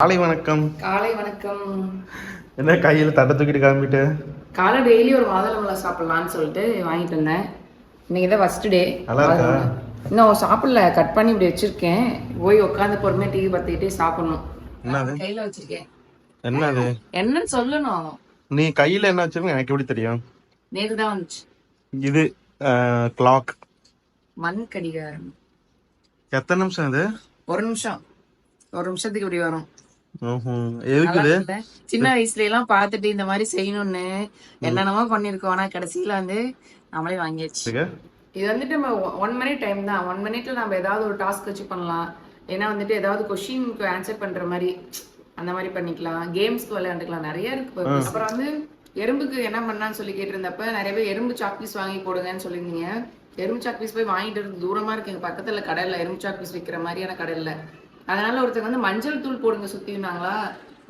காலை வணக்கம். காலை வணக்கம். என்ன கையில் தட்டை தூக்கிட்டு கிளம்பிட்டு? காலை டெய்லி ஒரு மாதுளம்பழம் சாப்பிடலாம்னு சொல்லிட்டு வாங்கிட்டு வந்தேன். இன்னைக்கு தான் ஃபர்ஸ்ட் டே. நல்லா இருக்கா? இன்னும் சாப்பிடல, கட் பண்ணி இப்படி வச்சிருக்கேன். போய் உட்காந்து பொறுமையா டிவி பார்த்துக்கிட்டே சாப்பிடணும். என்னது கையில வச்சிருக்கேன். என்னது என்னன்னு சொல்லணும். நீ கையில என்ன வச்சிருக்க எனக்கு எப்படி தெரியும்? நேத்து தான் வந்துச்சு. இது கிளாக். மண் கடிகாரம். எத்தனை நிமிஷம் இது? ஒரு நிமிஷத்துக்கு இப்படி வரும். எதுக்குது? சின்ன வயசுல எல்லாம் பாத்துட்டு இந்த மாதிரி செய்யணும்னு என்னென்னமோ பண்ணிருக்கோம். ஆனா கடைசியில வந்து நம்மளே வாங்கியாச்சு. இது வந்துட்டு நம்ம 1 மினிட் டைம் தான். 1 மினிட்ல நம்ம ஏதாவது ஒரு டாஸ்க் வச்சு பண்ணலாம். ஏன்னா வந்துட்டு ஏதாவது கொஸ்டினுக்கு ஆன்சர் பண்ற மாதிரி அந்த மாதிரி பண்ணிக்கலாம். கேம்ஸ்க்கு விளையாண்டுக்கலாம், நிறைய இருக்கு. அப்புறம் வந்து எறும்புக்கு என்ன பண்ணான்னு சொல்லி கேட்டிருந்தப்ப நிறைய பேர் எறும்பு சாக்பீஸ் வாங்கி போடுங்கன்னு சொல்லியிருந்தீங்க. எறும்பு சாக்பீஸ் போய் வாங்கிட்டு இருந்து தூரமா இருக்கு. எங்க பக்கத்துல கடை இல்ல, எறும்பு சாக்பீஸ் விற்கிற மாதிரியான கடை இல்ல. அதனால ஒருத்தர் வந்து மஞ்சள் தூள் போடுங்க சுத்தினாங்களா.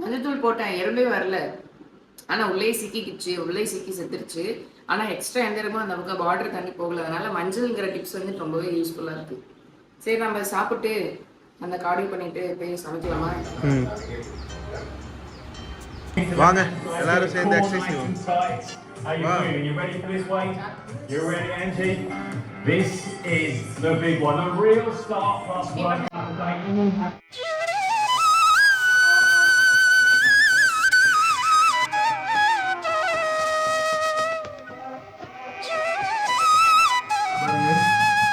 மஞ்சள் தூள் போட்டேன், எறும்பே வரல. ஆனா உள்ளே சிக்கிக்கிச்சு, உள்ளே சிக்கி செத்துருச்சு. ஆனா எக்ஸ்ட்ரா எந்த இடமும் அந்த பக்கம் பார்டர் தண்ணி போகல. அதனால மஞ்சள்ங்கிற டிப்ஸ் வந்து ரொம்பவே யூஸ்ஃபுல்லா இருக்கு. சரி, நம்ம சாப்பிட்டு அந்த கார்டியோ பண்ணிட்டு போய் சமைக்கலாமா? வாங்க எல்லாரும் சேர்ந்து எக்ஸசைஸ் செய்வோம். How you feeling? You ready for this weight? You ready, Angie? This is the big one, the real start plus one.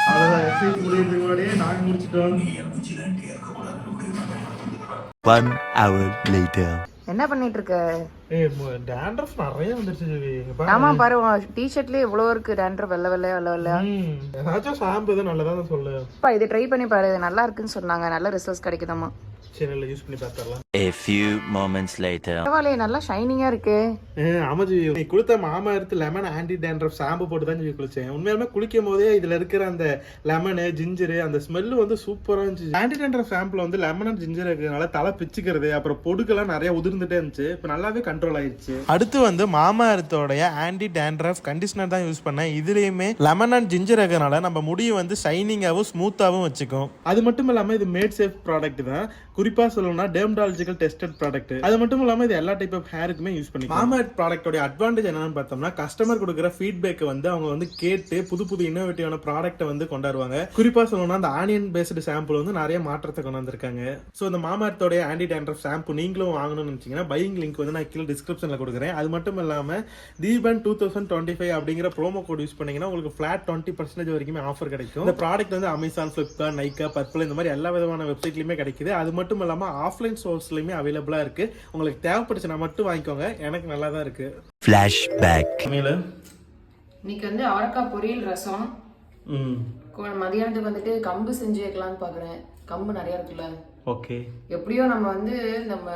அவ்வளோதான், எக்ஸசைஸ் முடியறதுக்கு முன்னாடியே நாங்கள் முடிச்சிட்டோம். 1 hour later. என்ன பண்ணிட்டு இருக்க? டாண்ட்ரஃப் நிறைய வந்துருச்சு. ஆமா பாரு, டி-ஷர்ட்லயே இவ்வளவு இருக்கு டாண்ட்ரஃப். வெள்ளை வெள்ளையா. ஏதாச்சும் ஷாம்பு தான் நல்லதா சொல்லு. இது ட்ரை பண்ணி பாரு, நல்லா இருக்குன்னு சொன்னாங்க. நல்ல ரிசல்ட்ஸ் கிடைக்குதாமா. சரி, யூஸ் பண்ணி பார்த்தறலாம். A few moments later. பரவாயில்லையே, நல்லா ஷைனிங்கா இருக்கு. ஆமாஜி, நீ கொடுத்த மாமா எடுத்து லெமன் ஆன்டி டேண்ட்ரஃப் ஷாம்பு போட்டு தான் குளிச்சேன். உண்மையாலுமே குளிக்கும் போதே இதுல இருக்கிற அந்த லெமனு ஜிஞ்சரு அந்த ஸ்மெல்லு வந்து சூப்பரா இருந்துச்சு. ஆன்டி டேண்ட்ரஃப் ஷாம்புல வந்து லெமன் அண்ட் ஜிஞ்சர் இருக்கிறதுனால தலை பிச்சுக்கிறது, அப்புறம் பொடுக்கெல்லாம் நிறைய உதிர்ந்துட்டே இருந்துச்சு. இப்போ நல்லாவே கண்ட்ரோல் ஆயிடுச்சு. அடுத்து வந்து மாமா எர்த்தோடைய ஆன்டி டேண்ட்ரஃப் கண்டிஷனர் தான் யூஸ் பண்ணேன். இதுலயுமே லெமன் அண்ட் ஜிஞ்சர் இருக்கிறதுனால நம்ம முடியை வந்து ஷைனிங்காகவும் ஸ்மூத்தாகவும் வச்சுக்கும். அது மட்டும் இல்லாம இது மேட் சேஃப் ப்ராடக்ட் தான். குறிப்பா சொல்லணும்னா டெர்மடாலஜிக்கல் டெஸ்டட் ப்ராடக்ட். அது மட்டும் இல்லாம இது எல்லா டைப் ஆஃப் ஹேருக்குமே யூஸ் பண்ணிக்கலாம். மாமா எர்த் ப்ராடக்ட்டோட அட்வான்டேஜ் என்னன்னு பார்த்தோம்னா, கஸ்டமர் கொடுக்குற ஃபீட்பேக் வந்து அவங்க வந்து கேட்டு புது புது இன்னோவேட்டிவான ப்ராடக்ட்டை வந்து கொண்டாடுவாங்க. குறிப்பா சொல்லணும்னா அந்த ஆனியன் பேஸ்டு ஷாம்பு வந்து நிறைய மாற்றத்தை கொண்டு வந்திருக்காங்க. ஸோ இந்த மாமா எர்த்தோட ஆன்டி டேண்ட்ரஃப் ஷாம்பு நீங்களும் வாங்கணும்னு நினைச்சீங்கன்னா பையிங் லிங்க் வந்து நான் கீழே டிஸ்கிரிப்ஷன்ல கொடுக்குறேன். அது மட்டும் இல்லாம தீபன் 2025 அப்படிங்கிற ப்ரோமோ கோட் யூஸ் பண்ணீங்கன்னா உங்களுக்கு ஃபிளாட் 20% வரைக்குமே ஆஃபர் கிடைக்கும். இந்த ப்ராடக்ட் வந்து அமேசான், ஃபிளிப்கார்ட், நைக்கா, பர்பிள் இந்த மாதிரி எல்லா விதமான வெப்சைட்லயுமே கிடைக்குது. அது மட்டும் இல்லாம ஆஃப்லைன் சோர்ஸ்லயுமே அவைலபிளா இருக்கு. உங்களுக்கு தேவைப்படுச்சுன்னா மட்டும் வாங்கிக்கோங்க. எனக்கு நல்லா தான் இருக்கு. Flashback. இன்னைக்கு வந்து அவரைக்காய் பொரியல், ரசம். மதியானத்துக்கு வந்துட்டு கம்பு செஞ்சு வைக்கலாம்னு பாக்குறேன். கம்பு நிறைய இருக்குல்ல. ஓகே, எப்படியோ நம்ம வந்து நம்ம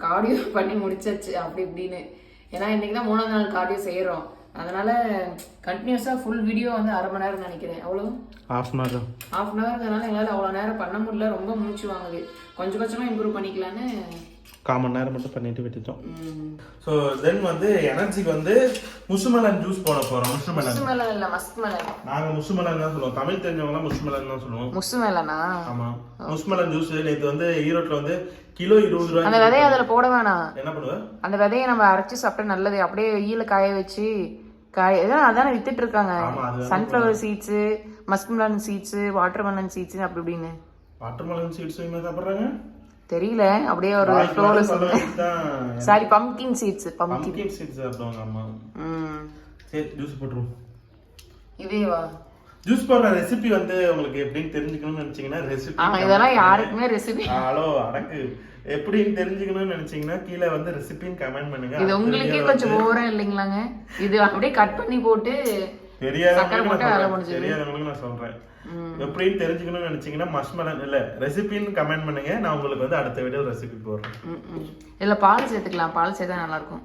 கார்டியோ பண்ணி முடிச்சாச்சு அப்படி இப்படின்னு. ஏன்னா இன்னைக்கு தான் 3ஆவது நாள் கார்டியோ செய்யறோம். அதனால கண்டினியூஸா ஃபுல் வீடியோ வந்து 1/2 மணி நேரம் நினைக்கிறேன். அவ்வளவு half an hour. எங்களால் அவ்வளோ நேரம் பண்ண முடியல. ரொம்ப மூச்சு வாங்குது. கொஞ்சம் கொஞ்சமா இம்ப்ரூவ் பண்ணிக்கலான்னு 1/4 மணி நேரம் மட்டும் பண்ணிட்டு விட்டுட்டோம். ஸோ தென் வந்து எனர்ஜிக்கு வந்து முசுமலன் ஜூஸ் போட போறோம். முசுமலன் இல்ல, மஸ்க்மெலன். நாங்க முசுமலன் தான் சொல்லுவோம். தமிழ் தெரிஞ்சவங்க முசுமலன் தான் சொல்லுவோம். முசுமலனா? ஆமா, முசுமலன் ஜூஸ். நேற்று வந்து ஈரோட்ல வந்து கிலோ 20 ரூபாய். அந்த விதையை அதுல போட வேணாம். என்ன பண்ணுவேன்? அந்த விதையை நம்ம அரைச்சு சாப்பிட்டா நல்லது. அப்படியே வெயில காய வச்சு அதான வித்துட்டு இருக்காங்க. Sunflower seeds, muskmelon seeds, watermelon seeds அப்படி இப்படின்னு. வாட்டர்மெலன் சீட்ஸ் சாப்பிடுறாங்க தெரியல. அப்படியே ஒரு ஃப்ளோல sorry, pumpkin seeds. Pumpkin seeds சாப்பிடுவாங்க. ஆமா. சரி, ஜூஸ் போட்டுருவோம். இதேவா ஜூஸ் போடுற ரெசிபி வந்து உங்களுக்கு எப்படின்னு தெரிஞ்சுக்கணும்னு நினைச்சீங்கன்னா ரெசிபி இதெல்லாம் யாருக்குமே ரெசிபி ஹலோ அடக்கு எப்படின்னு தெரிஞ்சுக்கணும்னு நினைச்சீங்கன்னா கீழே வந்து ரெசிபின்னு கமெண்ட் பண்ணுங்க. இது உங்களுக்கே கொஞ்சம் ஓவரா இல்லைங்களாங்க? இது அப்படியே கட் பண்ணி போட்டு தெரியாதவங்களுக்கு நான் சொல்றேன். எப்படின்னு தெரிஞ்சுக்கணும்னு நினைச்சீங்கன்னா மஸ்மெலன் இல்ல ரெசிபின்னு கமெண்ட் பண்ணுங்க. நான் உங்களுக்கு வந்து அடுத்த வீடியோ ரெசிபி போடுறேன். இல்ல பால் சேர்த்துக்கலாம். பால் சேர்த்தா நல்லா இருக்கும்.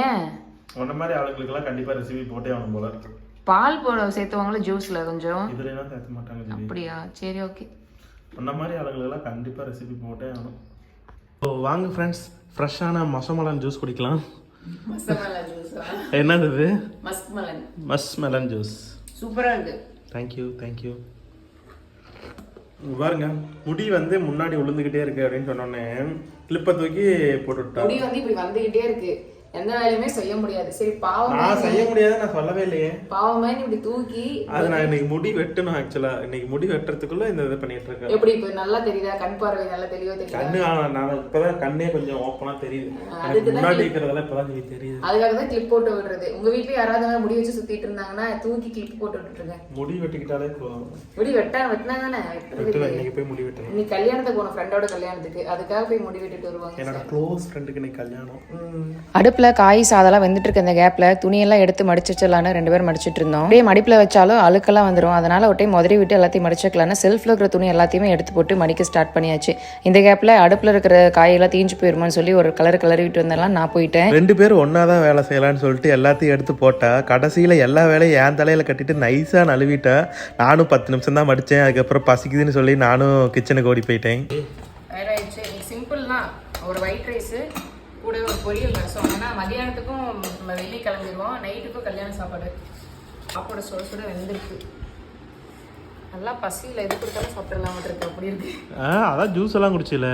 ஏன் உன்ன மாதிரி ஆளுங்களுக்கு எல்லாம் கண்டிப்பா ரெசிபி போட்டே ஆகணும் போல. பால் போட சேர்த்துவாங்களா ஜூஸ்ல? கொஞ்சம் இதுல எல்லாம் சேர்த்த மாட்டாங்க. அப்படியா? சரி, ஓகே. உன்ன மாதிரி ஆளுங்களுக்கு எல்லாம் கண்டிப்பா ரெசிபி போட்டே ஆகணும். ஸோ வாங்க ஃப்ரெண்ட்ஸ், ஃப்ரெஷ்ஷான மசமலன் ஜூஸ் குடிக்கலாம். என்னது இது? Muskmelon juice. சூப்பரா இருக்கு. தேங்க்யூ. பாருங்க முடி வந்து முன்னாடி விழுந்துகிட்டே இருக்கு அப்படின்னு சொன்னோன்னே கிளிப்பை தூக்கி போட்டு விட்டா. முடி வந்து இப்படி வந்துகிட்டே இருக்கு, எந்த வேலையுமே செய்ய முடியாது. சரி பாவம், நான் செய்ய முடியாது, நான் சொல்லவே இல்லையே. பாவமே இப்படி தூக்கி அது நான் இன்னைக்கு முடி வெட்டணும். ஆக்சுவலா இன்னைக்கு முடி வெட்டுறதுக்குள்ள இந்த இதை பண்ணிட்டு இருக்கேன். எப்படி இப்ப நல்லா தெரியுதா? கண் பார்வை நல்லா தெளிவா தெரியுதா? கண்ணு நான் இப்பதான் கண்ணே கொஞ்சம் ஓப்பனா தெரியுது. முன்னாடி இருக்கிறதெல்லாம் இப்பதான் எனக்கு தெரியுது. அதுக்காக தான் கிளிப் போட்டு விடுறது. உங்க வீட்டுல யாராவது முடி வச்சு சுத்திட்டு இருந்தாங்கன்னா தூக்கி கிளிப் போட்டு விட்டுருங்க. முடி வெட்டிக்கிட்டாலே போதும். முடி வெட்டினா தானே இன்னைக்கு போய் முடி வெட்டணும். இன்னைக்கு கல்யாணத்துக்கு போன ஃப்ரெண்டோட கல்யாணத்துக்கு, அதுக்காக போய் முடி வெட்டிட்டு வருவாங்க. என்னோட க்ளோஸ் ஃப்ரெண்டுக்கு இன்னைக்கு கல்யாணம். அடுப்புல காய் சாதம்லாம் வெந்துட்டு இருக்க இந்த கேப்ல துணியெல்லாம் எடுத்து மடிச்சு வச்சலான்னு 2 பேரும் மடிச்சிட்டு இருந்தோம். அப்படியே மடிப்புல வச்சாலும் அழுக்கெல்லாம் வந்துடும், அதனால ஒரு டைம் முதரி விட்டு எல்லாத்தையும் மடிச்சுக்கலான்னு செல்ஃப்ல இருக்கிற துணி எல்லாத்தையுமே எடுத்து போட்டு மடிக்க ஸ்டார்ட் பண்ணியாச்சு. இந்த கேப்ல அடுப்புல இருக்கிற காயெல்லாம் தீஞ்சு போயிருமான்னு சொல்லி ஒரு கலரி விட்டு வந்தாலும் நான் போயிட்டேன். 2 பேரும் ஒன்னாதான் வேலை செய்யலாம்னு சொல்லிட்டு எல்லாத்தையும் எடுத்து போட்டா கடைசியில எல்லா வேலையும் என் தலையில கட்டிட்டு நைஸா நழுவிட்டா. நானும் 10 நிமிஷம் தான் மடிச்சேன். அதுக்கப்புறம் பசிக்குதுன்னு சொல்லி நானும் கிச்சனுக்கு ஓடி போயிட்டேன். சிம்பிள் தான், ஒரு ஒயிட் ரைஸ் கூட ஒரு பொரியல் ரசம். ஏன்னா மதியானத்துக்கும் நம்ம வெளியே கிளம்பிடுவோம், நைட்டுக்கும் கல்யாண சாப்பாடு. சாப்பாடு சுட சுட வெந்திருக்கு, நல்லா பசியில் எது கொடுத்தாலும் சாப்பிடலாம் இருக்கு. அப்படி இருக்கு. அதான் ஜூஸ் எல்லாம் குடிச்சில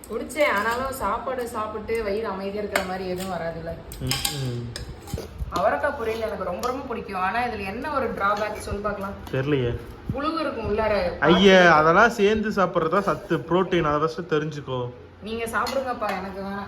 குடிச்சேன், ஆனாலும் சாப்பாடு சாப்பிட்டு வயிறு அமைதியாக இருக்கிற மாதிரி எதுவும் வராதுல்ல. அவரைக்காய் பொரியல் எனக்கு ரொம்ப ரொம்ப பிடிக்கும். ஆனா இதுல என்ன ஒரு டிராபேக் சொல்லி பார்க்கலாம். தெரியலையே. புழுகு இருக்கும் உள்ளார. ஐயா அதெல்லாம் சேர்ந்து சாப்பிட்றதா சத்து, புரோட்டீன், அதை ஃபர்ஸ்ட் தெரிஞ்சுக்கோ. நீங்க சாப்பிடுங்கப்பா, எனக்கு வேணாம்.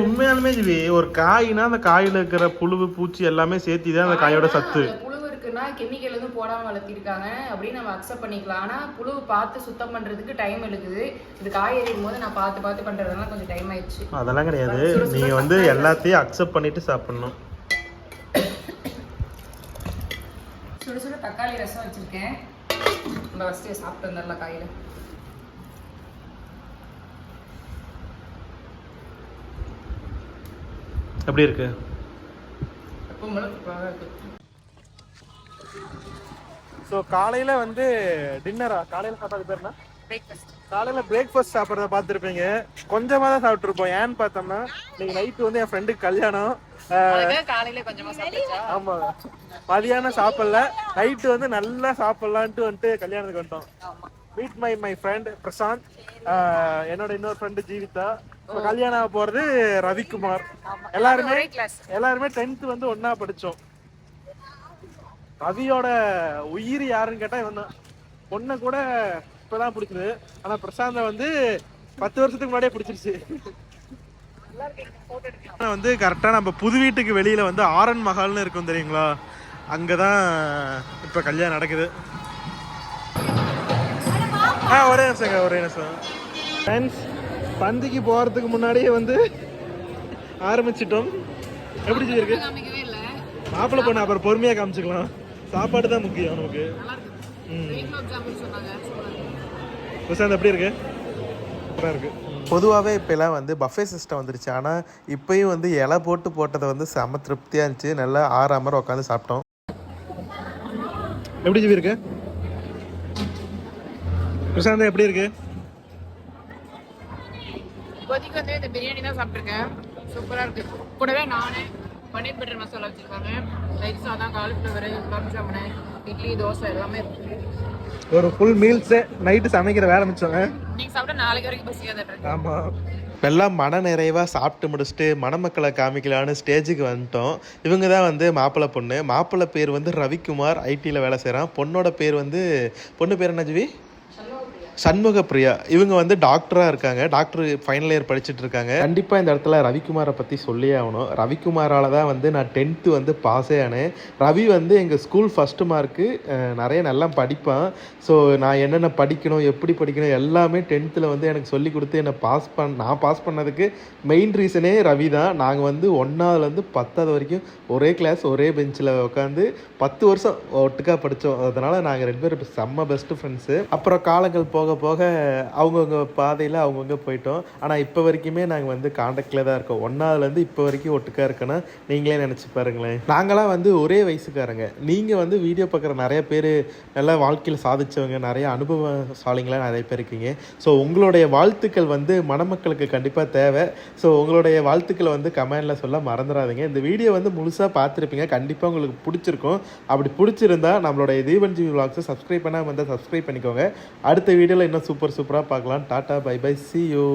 உண்மையாலுமே ஜிவி, ஒரு காய்னா அந்த காயில இருக்கிற புழு பூச்சி எல்லாமே சேர்த்திதான் அந்த காயோட சத்து. புழு இருக்குன்னா கெமிக்கல் எதுவும் போடாம வளர்த்திருக்காங்க அப்படின்னு நம்ம அக்செப்ட் பண்ணிக்கலாம். ஆனா புழு பார்த்து சுத்தம் பண்றதுக்கு டைம் எடுக்குது. இது காய் எறியும் போது நான் பார்த்து பண்றதுனால கொஞ்சம் டைம் ஆயிடுச்சு. அதெல்லாம் கிடையாது, நீங்க வந்து எல்லாத்தையும் அக்செப்ட் பண்ணிட்டு சாப்பிடணும். சுட சுட தக்காளி ரசம் வச்சிருக்கேன். நம்ம ஃபர்ஸ்ட் சாப்பிட்டு வந்துடலாம். காயில எப்படி இருக்கு? ஸோ காலையில் வந்து டின்னரா, காலையில் சாப்பிட்றது பேர்னா காலையில் பிரேக்ஃபாஸ்ட் சாப்பிட்றத பார்த்துருப்பீங்க. கொஞ்சமாக தான் சாப்பிட்ருப்போம். ஏன்னு பார்த்தோம்னா இன்னைக்கு நைட்டு வந்து என் ஃப்ரெண்டுக்கு கல்யாணம். ஆமா, மதியானம் சாப்பிடல, நைட்டு வந்து நல்லா சாப்பிடலான்ட்டு வந்துட்டு கல்யாணத்துக்கு வந்துட்டோம். மீட் மை ஃப்ரெண்ட் பிரசாந்த், என்னோட இன்னொரு ஃப்ரெண்டு ஜீவிதா. கல்யாணம் போறது ரவிக்குமார். எல்லாருமே 10th வந்து ஒன்னா படிச்சோம். ரவியோட உயிர் யாருன்னு கேட்டா இவன் தான். பொண்ணை கூட இப்பதான் பிடிச்சது, ஆனா பிரசாந்த வந்து 10 வருஷத்துக்கு முன்னாடியே பிடிச்சிருச்சு. வந்து கரெக்டா நம்ம புது வீட்டுக்கு வெளியில வந்து ஆரன் மஹால்னு இருக்கும் தெரியுங்களா, அங்கதான் இப்ப கல்யாணம் நடக்குது. ஒரே நிமிஷம் ஃப்ரெண்ட்ஸ், பந்திக்கு போறதுக்கு முன்னாடியே வந்து ஆரம்பிச்சிட்டோம். எப்படி இருக்கு? மாப்பிள்ளை பொண்ணு அப்புறம் பொறுமையா காமிச்சுக்கலாம், சாப்பாடு தான் முக்கியம் நமக்கு. பிரசாந்த் எப்படி இருக்கு? இருக்கு. பொதுவாகவே இப்போலாம் வந்து பஃபே சிஸ்டம் வந்துருச்சு. ஆனால் இப்போயும் வந்து இலை போட்டதை வந்து செம திருப்தியாக இருந்துச்சு. நல்லா ஆறாம உட்காந்து சாப்பிட்டோம். எப்படி ஜிவி இருக்கு? பிரசாந்த் எப்படி இருக்கு? இப்போதைக்கு வந்து இந்த பிரியாணி தான் சாப்பிட்ருக்கேன், சூப்பராக இருக்கு. கூடவே நானே பன்னீர் பட்டர் மசாலா வச்சுருக்காங்க, ரைஸ் சாதம், காலிஃப்ளவர், குலாப் ஜாமுன், இட்லி, தோசை எல்லாமே இருக்கு. ஒரு ஃபுல் மீல்ஸு. நைட்டு சமைக்கிற வேலை மிச்சோங்க. நீங்க சாப்பிட்டா நாளைக்கு வரைக்கும் பசிக்காத. ஆமா, எல்லாம் மன நிறைவாக சாப்பிட்டு முடிச்சுட்டு மணமக்களை காமிக்கலான்னு ஸ்டேஜுக்கு வந்துட்டோம். இவங்க தான் வந்து மாப்பிள்ளை பொண்ணு. மாப்பிள்ளை பேர் வந்து ரவிக்குமார், ஐடியில் வேலை செய்கிறான். பொண்ணோட பேர் வந்து, பொண்ணு பேர் என்ன ஜிவி? சண்முக பிரியா. இவங்க வந்து டாக்டராக இருக்காங்க, டாக்டர் ஃபைனல் இயர் படிச்சுட்டு இருக்காங்க. கண்டிப்பாக இந்த இடத்துல ரவிக்குமாரை பற்றி சொல்லியே ஆகணும். ரவிக்குமாரால் தான் வந்து நான் 10th வந்து பாஸே ஆனேன். ரவி வந்து எங்கள் ஸ்கூல் ஃபஸ்ட்டு மார்க்கு, நிறைய நல்லா படிப்பான். ஸோ நான் என்னென்ன படிக்கணும், எப்படி படிக்கணும் எல்லாமே 10th வந்து எனக்கு சொல்லி கொடுத்து என்னை நான் பாஸ் பண்ணதுக்கு மெயின் ரீசனே ரவி தான். நாங்கள் வந்து 1ஆவதுலேருந்து 10வது வரைக்கும் ஒரே கிளாஸ், ஒரே பெஞ்சில் உட்காந்து 10 வருஷம் ஒட்டுக்காக படித்தோம். அதனால் நாங்கள் 2 பேரும் செம்ம பெஸ்ட்டு ஃப்ரெண்ட்ஸு. அப்புறம் காலங்கள் போக அவங்கவுங்க பாதையில் அவங்கவுங்க போயிட்டோம். ஆனால் இப்போ வரைக்குமே நாங்கள் வந்து காண்டாக்டில் தான் இருக்கோம். 1ஆவதுலேருந்து இப்போ வரைக்கும் ஒட்டுக்காக இருக்கோன்னா நீங்களே நினச்சி பாருங்களேன். நாங்களாம் வந்து ஒரே வயசுக்காரங்க. நீங்கள் வந்து வீடியோ பார்க்குற நிறைய பேர் நல்லா வாழ்க்கையில் சாதிச்சவங்க, நிறைய அனுபவசாலிங்களாம் நிறைய பேர் இருக்கீங்க. ஸோ உங்களுடைய வாழ்த்துக்கள் வந்து மணமக்களுக்கு கண்டிப்பாக தேவை. ஸோ உங்களுடைய வாழ்த்துக்களை வந்து கமெண்டில் சொல்ல மறந்துடாதீங்க. இந்த வீடியோ வந்து முழுசாக பார்த்துருப்பீங்க, கண்டிப்பாக உங்களுக்கு பிடிச்சிருக்கும். அப்படி பிடிச்சிருந்தா நம்மளுடைய தீபன் ஜிவி விலாக்ஸை சப்ஸ்கிரைப் பண்ணாமல் வந்தால் சப்ஸ்கிரைப் பண்ணிக்கோங்க. அடுத்த வீடியோ வீடியோவில் இன்னும் சூப்பராக பார்க்கலாம். டாடா பை பை, see you.